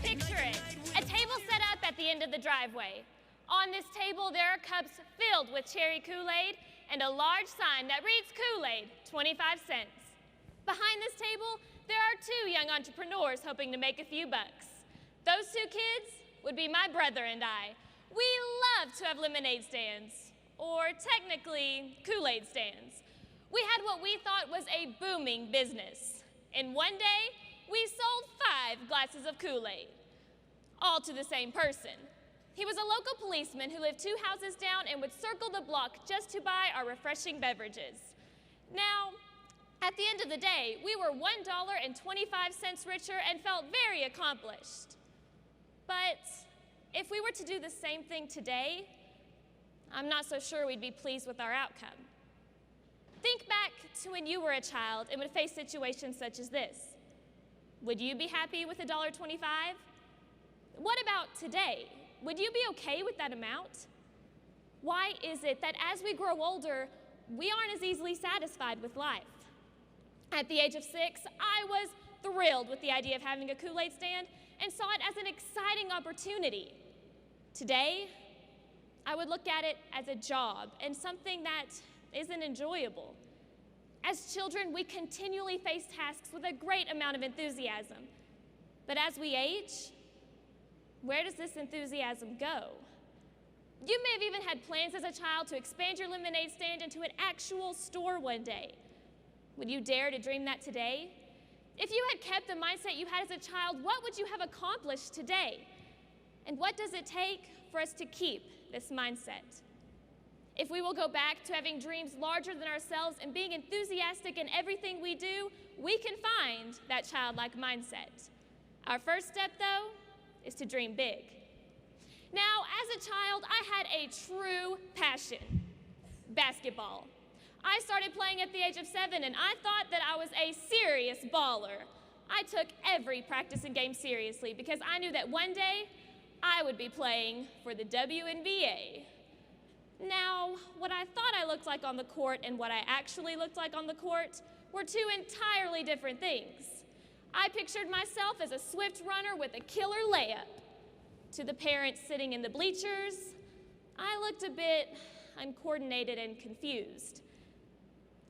Picture it, a table set up at the end of the driveway. On this table, there are cups filled with cherry Kool-Aid and a large sign that reads Kool-Aid, 25 cents. Behind this table, there are two young entrepreneurs hoping to make a few bucks. Those two kids would be my brother and I. We love to have lemonade stands, or technically Kool-Aid stands. We had what we thought was a booming business. And one day, we sold 5 glasses of Kool-Aid, all to the same person. He was a local policeman who lived 2 houses down and would circle the block just to buy our refreshing beverages. Now, at the end of the day, we were $1.25 richer and felt very accomplished. But if we were to do the same thing today, I'm not so sure we'd be pleased with our outcome. Think back to when you were a child and would face situations such as this. Would you be happy with $1.25? What about today? Would you be okay with that amount? Why is it that as we grow older, we aren't as easily satisfied with life? At the age of 6, I was thrilled with the idea of having a Kool-Aid stand and saw it as an exciting opportunity. Today, I would look at it as a job and something that isn't enjoyable. As children, we continually face tasks with a great amount of enthusiasm. But as we age, where does this enthusiasm go? You may have even had plans as a child to expand your lemonade stand into an actual store one day. Would you dare to dream that today? If you had kept the mindset you had as a child, what would you have accomplished today? And what does it take for us to keep this mindset? If we will go back to having dreams larger than ourselves and being enthusiastic in everything we do, we can find that childlike mindset. Our first step, though, is to dream big. Now, as a child, I had a true passion: basketball. I started playing at the age of 7, and I thought that I was a serious baller. I took every practice and game seriously because I knew that one day I would be playing for the WNBA. Now, what I thought I looked like on the court and what I actually looked like on the court were two entirely different things. I pictured myself as a swift runner with a killer layup. To the parents sitting in the bleachers, I looked a bit uncoordinated and confused.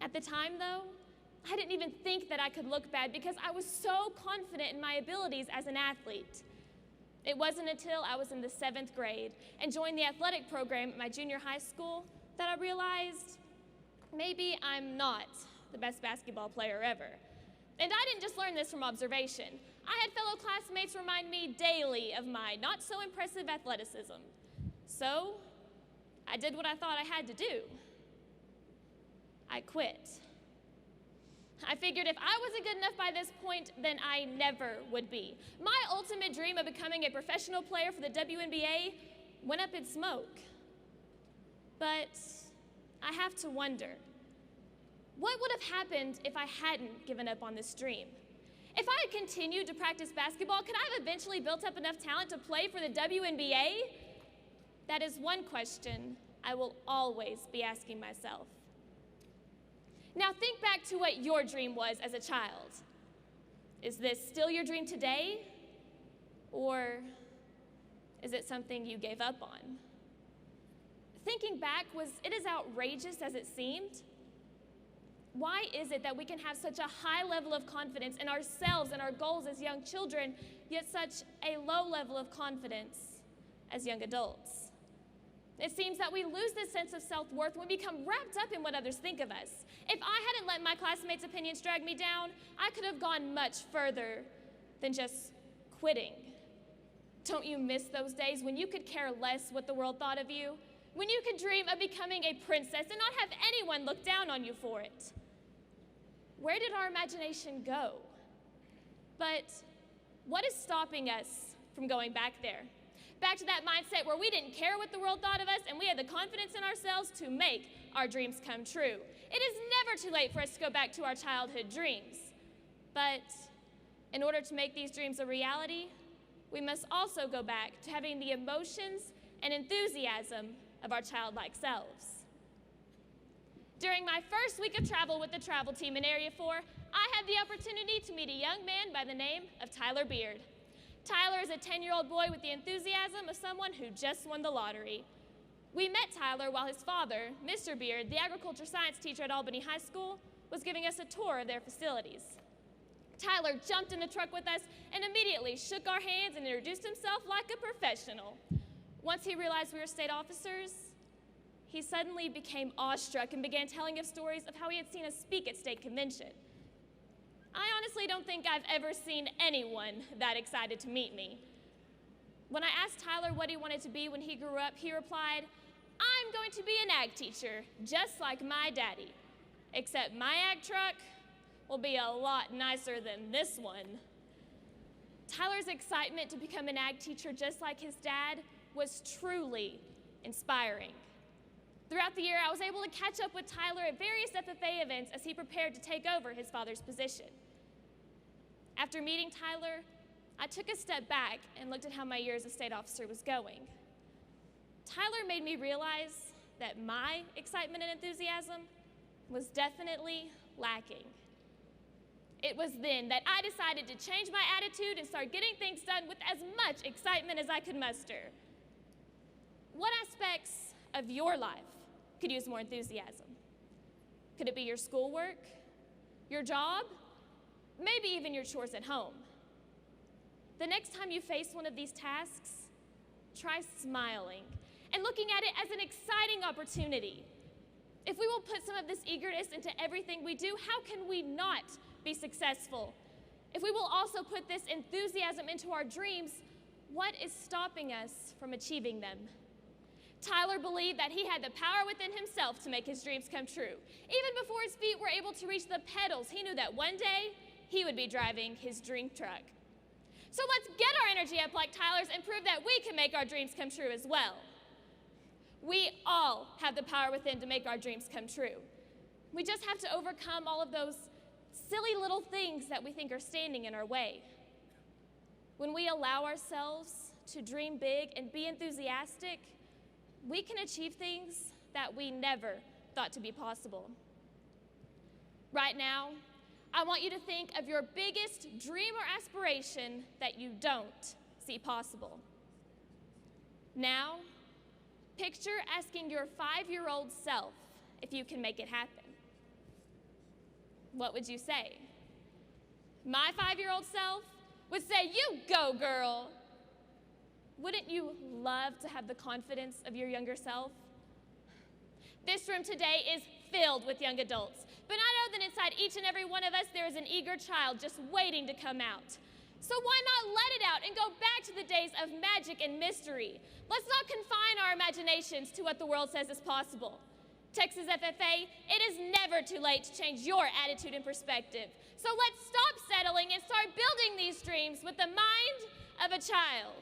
At the time, though, I didn't even think that I could look bad because I was so confident in my abilities as an athlete. It wasn't until I was in the 7th grade and joined the athletic program at my junior high school that I realized maybe I'm not the best basketball player ever. And I didn't just learn this from observation. I had fellow classmates remind me daily of my not so impressive athleticism. So I did what I thought I had to do. I quit. I figured if I wasn't good enough by this point, then I never would be. My ultimate dream of becoming a professional player for the WNBA went up in smoke. But I have to wonder, what would have happened if I hadn't given up on this dream? If I had continued to practice basketball, could I have eventually built up enough talent to play for the WNBA? That is one question I will always be asking myself. Now think back to what your dream was as a child. Is this still your dream today? Or is it something you gave up on? Thinking back, was it as outrageous as it seemed? Why is it that we can have such a high level of confidence in ourselves and our goals as young children, yet such a low level of confidence as young adults? It seems that we lose this sense of self-worth when we become wrapped up in what others think of us. If I hadn't let my classmates' opinions drag me down, I could have gone much further than just quitting. Don't you miss those days when you could care less what the world thought of you? When you could dream of becoming a princess and not have anyone look down on you for it? Where did our imagination go? But what is stopping us from going back there? Back to that mindset where we didn't care what the world thought of us and we had the confidence in ourselves to make our dreams come true. It is never too late for us to go back to our childhood dreams. But in order to make these dreams a reality, we must also go back to having the emotions and enthusiasm of our childlike selves. During my first week of travel with the travel team in Area 4, I had the opportunity to meet a young man by the name of Tyler Beard. Tyler Tyler is a 10-year-old boy with the enthusiasm of someone who just won the lottery. We met Tyler while his father, Mr. Beard, the agriculture science teacher at Albany High School, was giving us a tour of their facilities. Tyler jumped in the truck with us and immediately shook our hands and introduced himself like a professional. Once he realized we were state officers, he suddenly became awestruck and began telling us stories of how he had seen us speak at state convention. I honestly don't think I've ever seen anyone that excited to meet me. When I asked Tyler what he wanted to be when he grew up, he replied, "I'm going to be an ag teacher, just like my daddy. Except my ag truck will be a lot nicer than this one." Tyler's excitement to become an ag teacher just like his dad was truly inspiring. Throughout the year, I was able to catch up with Tyler at various FFA events as he prepared to take over his father's position. After meeting Tyler, I took a step back and looked at how my year as a state officer was going. Tyler made me realize that my excitement and enthusiasm was definitely lacking. It was then that I decided to change my attitude and start getting things done with as much excitement as I could muster. What aspects of your life could use more enthusiasm? Could it be your schoolwork, your job, maybe even your chores at home? The next time you face one of these tasks, try smiling and looking at it as an exciting opportunity. If we will put some of this eagerness into everything we do, how can we not be successful? If we will also put this enthusiasm into our dreams, what is stopping us from achieving them? Tyler believed that he had the power within himself to make his dreams come true. Even before his feet were able to reach the pedals, he knew that one day he would be driving his dream truck. So let's get our energy up like Tyler's and prove that we can make our dreams come true as well. We all have the power within to make our dreams come true. We just have to overcome all of those silly little things that we think are standing in our way. When we allow ourselves to dream big and be enthusiastic, we can achieve things that we never thought to be possible. Right now, I want you to think of your biggest dream or aspiration that you don't see possible. Now, picture asking your 5-year-old self if you can make it happen. What would you say? My 5-year-old self would say, "You go, girl." Wouldn't you love to have the confidence of your younger self? This room today is filled with young adults, but I know that inside each and every one of us there is an eager child just waiting to come out. So why not let it out and go back to the days of magic and mystery? Let's not confine our imaginations to what the world says is possible. Texas FFA, it is never too late to change your attitude and perspective. So let's stop settling and start building these dreams with the mind of a child.